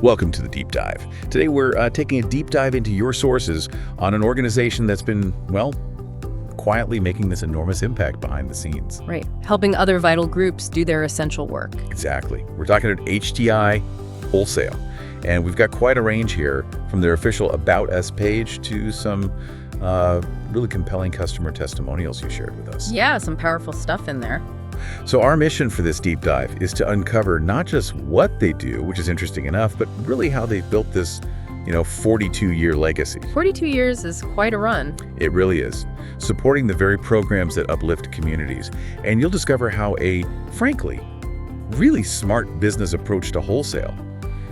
Welcome to the Deep Dive. Today we're taking a deep dive into your sources on an organization that's been, well, quietly making this enormous impact behind the scenes. Right. Helping other vital groups do their essential work. Exactly. We're talking about HDI Wholesale. And we've got quite a range here, from their official About Us page to some really compelling customer testimonials you shared with us. Yeah, some powerful stuff in there. So our mission for this deep dive is to uncover not just what they do, which is interesting enough, but really how they've built this, 42-year legacy. 42 years is quite a run. It really is. Supporting the very programs that uplift communities. And you'll discover how a, frankly, really smart business approach to wholesale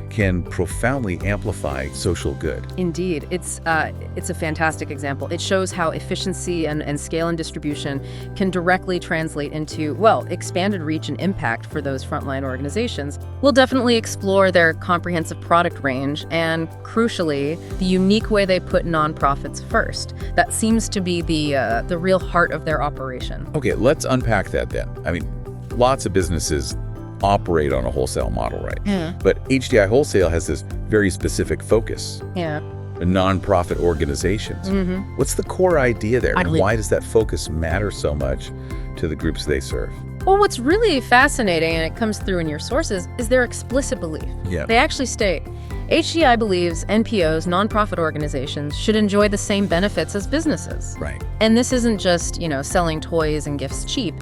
can profoundly amplify social good. Indeed. It's a fantastic example. It shows how efficiency and scale and distribution can directly translate into, well, expanded reach and impact for those frontline organizations. We'll definitely explore their comprehensive product range and, crucially, the unique way they put nonprofits first. That seems to be the real heart of their operation. Okay, let's unpack that then. I mean, lots of businesses operate on a wholesale model, right? Yeah. But HDI Wholesale has this very specific focus. Yeah. Nonprofit organizations. Mm-hmm. What's the core idea there, and why does that focus matter so much to the groups they serve? Well, what's really fascinating, and it comes through in your sources, is their explicit belief. Yeah. They actually state, HDI believes NPOs, nonprofit organizations, should enjoy the same benefits as businesses. Right. And this isn't just, selling toys and gifts cheap.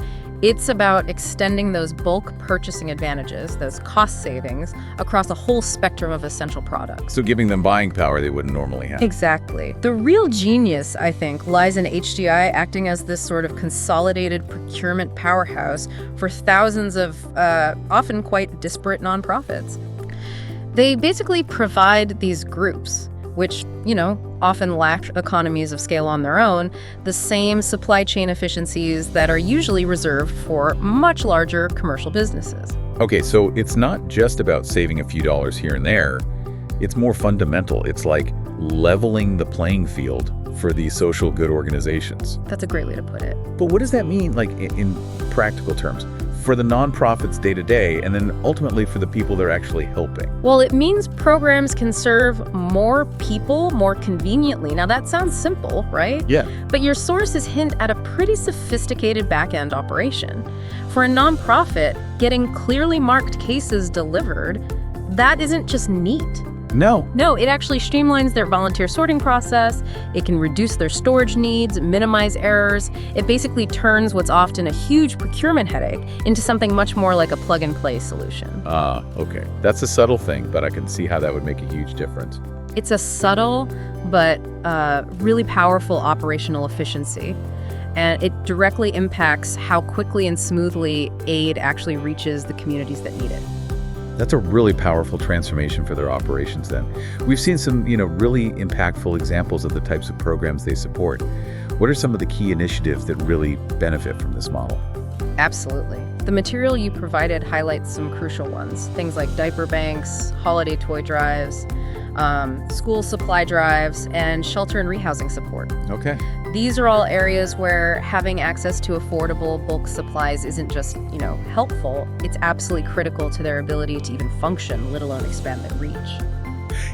It's about extending those bulk purchasing advantages, those cost savings, across a whole spectrum of essential products. So giving them buying power they wouldn't normally have. Exactly. The real genius, I think, lies in HDI acting as this sort of consolidated procurement powerhouse for thousands of often quite disparate nonprofits. They basically provide these groups, which, often lack economies of scale on their own, the same supply chain efficiencies that are usually reserved for much larger commercial businesses. Okay, so it's not just about saving a few dollars here and there. It's more fundamental. It's like leveling the playing field for these social good organizations. That's a great way to put it. But what does that mean, like in practical terms, for the nonprofits day to day, and then ultimately for the people they're actually helping? Well, it means programs can serve more people more conveniently. Now, that sounds simple, right? Yeah. But your sources hint at a pretty sophisticated back-end operation. For a nonprofit, getting clearly marked cases delivered, that isn't just neat. No, it actually streamlines their volunteer sorting process. It can reduce their storage needs, minimize errors. It basically turns what's often a huge procurement headache into something much more like a plug-and-play solution. Okay. That's a subtle thing, but I can see how that would make a huge difference. It's a subtle but really powerful operational efficiency. And it directly impacts how quickly and smoothly aid actually reaches the communities that need it. That's a really powerful transformation for their operations then. We've seen some, really impactful examples of the types of programs they support. What are some of the key initiatives that really benefit from this model? Absolutely. The material you provided highlights some crucial ones. Things like diaper banks, holiday toy drives, school supply drives, and shelter and rehousing support. Okay. These are all areas where having access to affordable bulk supplies isn't just, helpful. It's absolutely critical to their ability to even function, let alone expand their reach.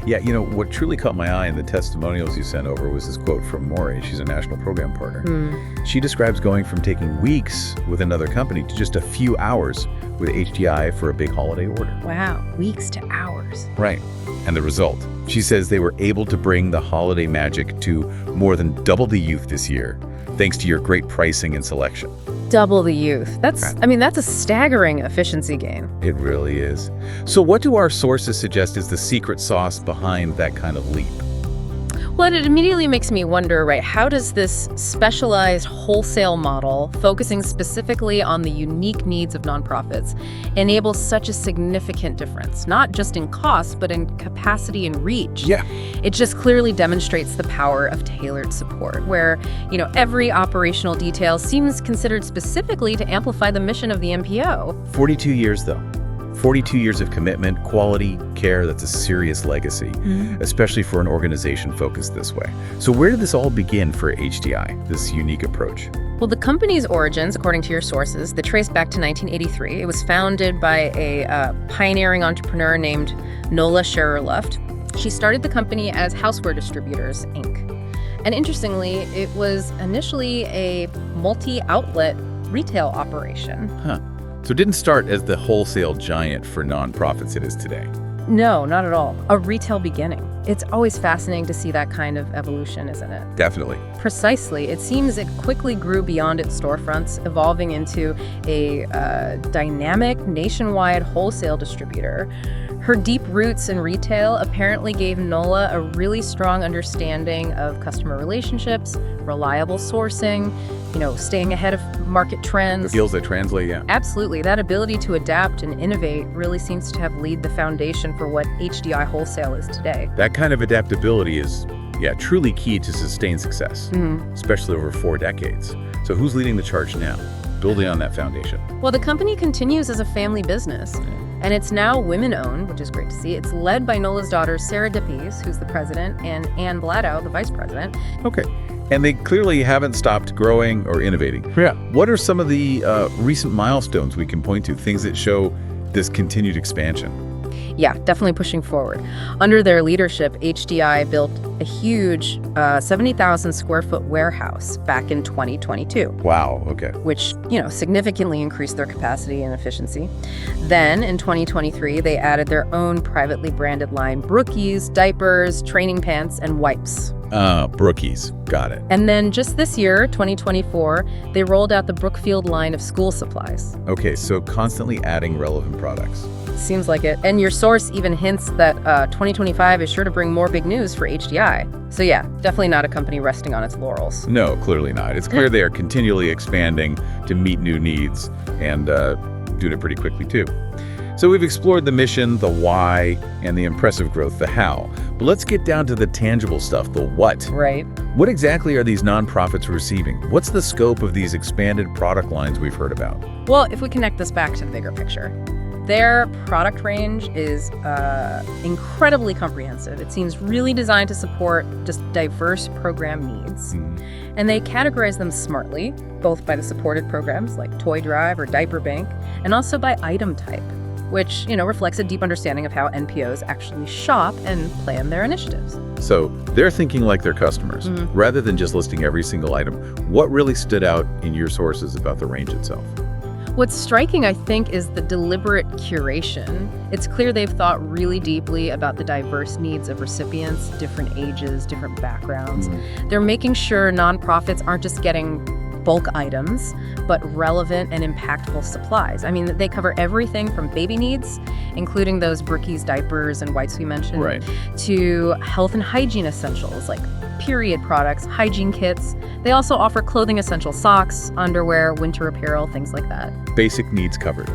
Yeah, what truly caught my eye in the testimonials you sent over was this quote from Maury. She's a national program partner. She describes going from taking weeks with another company to just a few hours with HDI for a big holiday order. Wow, weeks to hours. Right. And the result, she says they were able to bring the holiday magic to more than double the youth this year, thanks to your great pricing and selection. Double the youth. That's a staggering efficiency gain. It really is. So what do our sources suggest is the secret sauce behind that kind of leap? Well, it immediately makes me wonder, right, how does this specialized wholesale model, focusing specifically on the unique needs of nonprofits, enable such a significant difference, not just in cost, but in capacity and reach? Yeah. It just clearly demonstrates the power of tailored support, where, every operational detail seems considered specifically to amplify the mission of the NPO. 42 years, though. 42 years of commitment, quality, care, that's a serious legacy, especially for an organization focused this way. So where did this all begin for HDI, this unique approach? Well, the company's origins, according to your sources, they trace back to 1983. It was founded by a pioneering entrepreneur named Nola Scherer-Luft. She started the company as Houseware Distributors, Inc. And interestingly, it was initially a multi-outlet retail operation. So it didn't start as the wholesale giant for nonprofits it is today. No, not at all. A retail beginning. It's always fascinating to see that kind of evolution, isn't it? Definitely. Precisely. It seems it quickly grew beyond its storefronts, evolving into a dynamic nationwide wholesale distributor. Her deep roots in retail apparently gave Nola a really strong understanding of customer relationships, reliable sourcing, staying ahead of market trends. The skills that translate, yeah. Absolutely. That ability to adapt and innovate really seems to have laid the foundation for what HDI Wholesale is today. That kind of adaptability is, truly key to sustained success, especially over 4 decades. So who's leading the charge now, building on that foundation? Well, the company continues as a family business, and it's now women-owned, which is great to see. It's led by Nola's daughter, Sarah DePies, who's the president, and Ann Bladow, the vice president. Okay. And they clearly haven't stopped growing or innovating. Yeah. What are some of the recent milestones we can point to, things that show this continued expansion? Yeah, definitely pushing forward. Under their leadership, HDI built a huge 70,000 square foot warehouse back in 2022. Wow, okay. Which, significantly increased their capacity and efficiency. Then in 2023, they added their own privately branded line, Brookies, diapers, training pants, and wipes. Brookies, got it. And then just this year, 2024, they rolled out the Brookfield line of school supplies. Okay, so constantly adding relevant products. Seems like it. And your source even hints that 2025 is sure to bring more big news for HDI. So yeah, definitely not a company resting on its laurels. No, clearly not. It's clear they are continually expanding to meet new needs and doing it pretty quickly too. So we've explored the mission, the why, and the impressive growth, the how. But let's get down to the tangible stuff, the what. Right. What exactly are these nonprofits receiving? What's the scope of these expanded product lines we've heard about? Well, if we connect this back to the bigger picture, their product range is incredibly comprehensive. It seems really designed to support just diverse program needs. And they categorize them smartly, both by the supported programs like Toy Drive or Diaper Bank, and also by item type, which, reflects a deep understanding of how NPOs actually shop and plan their initiatives. So they're thinking like their customers, rather than just listing every single item. What really stood out in your sources about the range itself? What's striking, I think, is the deliberate curation. It's clear they've thought really deeply about the diverse needs of recipients, different ages, different backgrounds. They're making sure nonprofits aren't just getting bulk items, but relevant and impactful supplies. I mean, they cover everything from baby needs, including those Brookies, diapers, and wipes we mentioned, to health and hygiene essentials like period products, hygiene kits. They also offer clothing essentials, socks, underwear, winter apparel, things like that. Basic needs covered.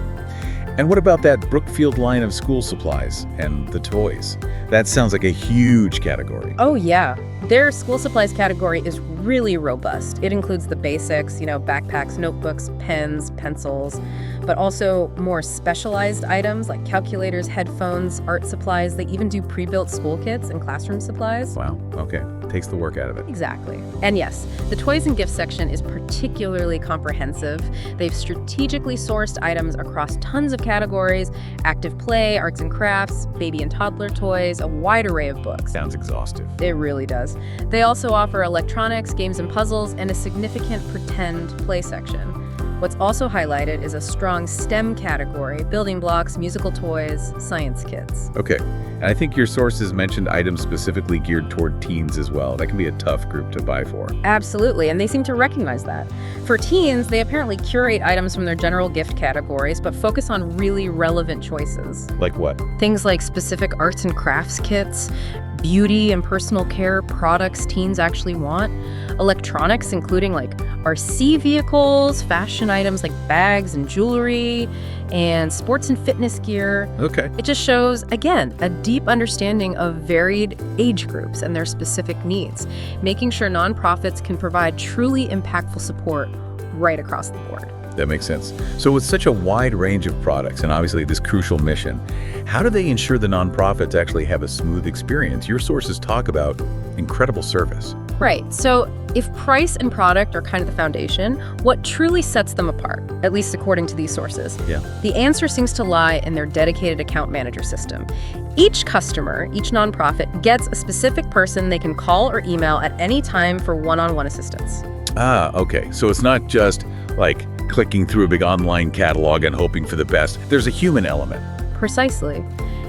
And what about that Brookfield line of school supplies and the toys? That sounds like a huge category. Oh, yeah. Their school supplies category is really robust. It includes the basics, backpacks, notebooks, pens, pencils, but also more specialized items like calculators, headphones, art supplies. They even do pre-built school kits and classroom supplies. Wow, okay. Takes the work out of it. Exactly. And yes, the toys and gift section is particularly comprehensive. They've strategically sourced items across tons of categories: active play, arts and crafts, baby and toddler toys, a wide array of books. Sounds exhaustive. It really does. They also offer electronics, games and puzzles, and a significant pretend play section. What's also highlighted is a strong STEM category: building blocks, musical toys, science kits. Okay. And I think your sources mentioned items specifically geared toward teens as well. That can be a tough group to buy for. Absolutely, and they seem to recognize that. For teens, they apparently curate items from their general gift categories, but focus on really relevant choices. Like what? Things like specific arts and crafts kits, beauty and personal care products teens actually want, electronics including like RC vehicles, fashion items like bags and jewelry, and sports and fitness gear. Okay. It just shows, again, a deep understanding of varied age groups and their specific needs, making sure nonprofits can provide truly impactful support right across the board. That makes sense. So with such a wide range of products and obviously this crucial mission, how do they ensure the nonprofits actually have a smooth experience? Your sources talk about incredible service. Right. So if price and product are kind of the foundation, what truly sets them apart, at least according to these sources? Yeah. The answer seems to lie in their dedicated account manager system. Each customer, each nonprofit, gets a specific person they can call or email at any time for one-on-one assistance. Ah, okay. So it's not just like clicking through a big online catalog and hoping for the best. There's a human element. Precisely.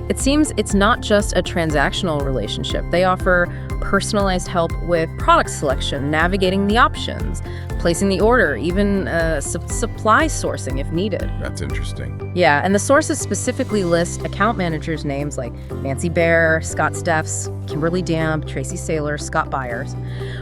It seems it's not just a transactional relationship. They offer personalized help with product selection, navigating the options, placing the order, even supply sourcing if needed. That's interesting. Yeah, and the sources specifically list account managers' names like Nancy Bear, Scott Steffs, Kimberly Damp, Tracy Saylor, Scott Byers,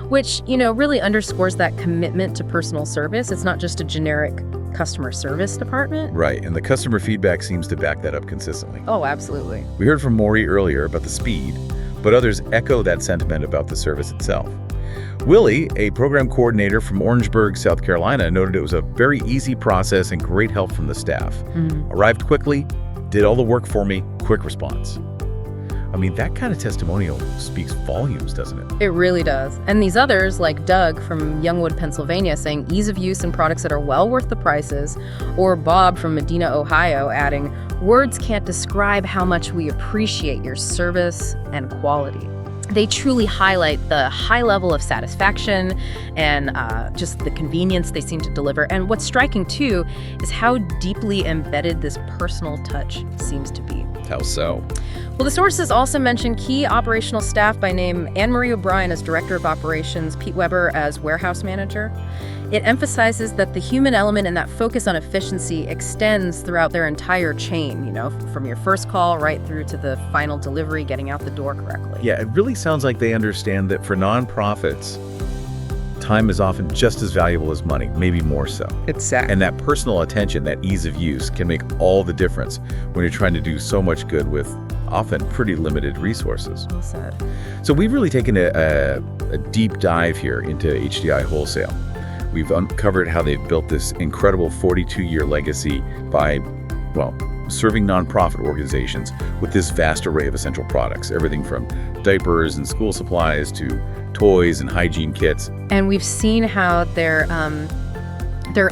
which, really underscores that commitment to personal service. It's not just a generic customer service department. Right, and the customer feedback seems to back that up consistently. Oh, absolutely. We heard from Maury earlier about the speed, but others echo that sentiment about the service itself. Willie, a program coordinator from Orangeburg, South Carolina, noted it was a very easy process and great help from the staff. Arrived quickly, did all the work for me, quick response. I mean, that kind of testimonial speaks volumes, doesn't it? It really does. And these others, like Doug from Youngwood, Pennsylvania, saying ease of use and products that are well worth the prices, or Bob from Medina, Ohio, adding, words can't describe how much we appreciate your service and quality. They truly highlight the high level of satisfaction and just the convenience they seem to deliver. And what's striking, too, is how deeply embedded this personal touch seems to be. How so? Well, the sources also mention key operational staff by name Anne-Marie O'Brien as Director of Operations, Pete Weber as Warehouse Manager. It emphasizes that the human element and that focus on efficiency extends throughout their entire chain, from your first call right through to the final delivery, getting out the door correctly. Yeah, it really sounds like they understand that for nonprofits, time is often just as valuable as money, maybe more so. Exactly. And that personal attention, that ease of use, can make all the difference when you're trying to do so much good with often pretty limited resources. Well said. So we've really taken a deep dive here into HDI Wholesale. We've uncovered how they've built this incredible 42-year legacy by, serving nonprofit organizations with this vast array of essential products, everything from diapers and school supplies to toys and hygiene kits. And we've seen how their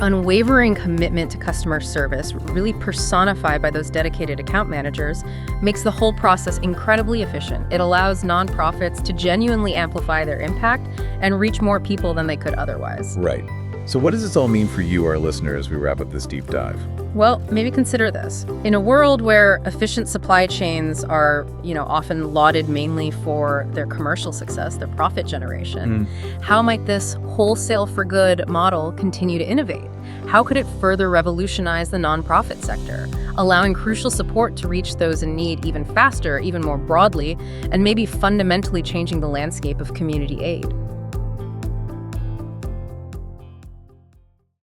unwavering commitment to customer service, really personified by those dedicated account managers, makes the whole process incredibly efficient. It allows nonprofits to genuinely amplify their impact and reach more people than they could otherwise. Right. So what does this all mean for you, our listener, as we wrap up this deep dive? Well, maybe consider this. In a world where efficient supply chains are, often lauded mainly for their commercial success, their profit generation, how might this wholesale for good model continue to innovate? How could it further revolutionize the nonprofit sector, allowing crucial support to reach those in need even faster, even more broadly, and maybe fundamentally changing the landscape of community aid?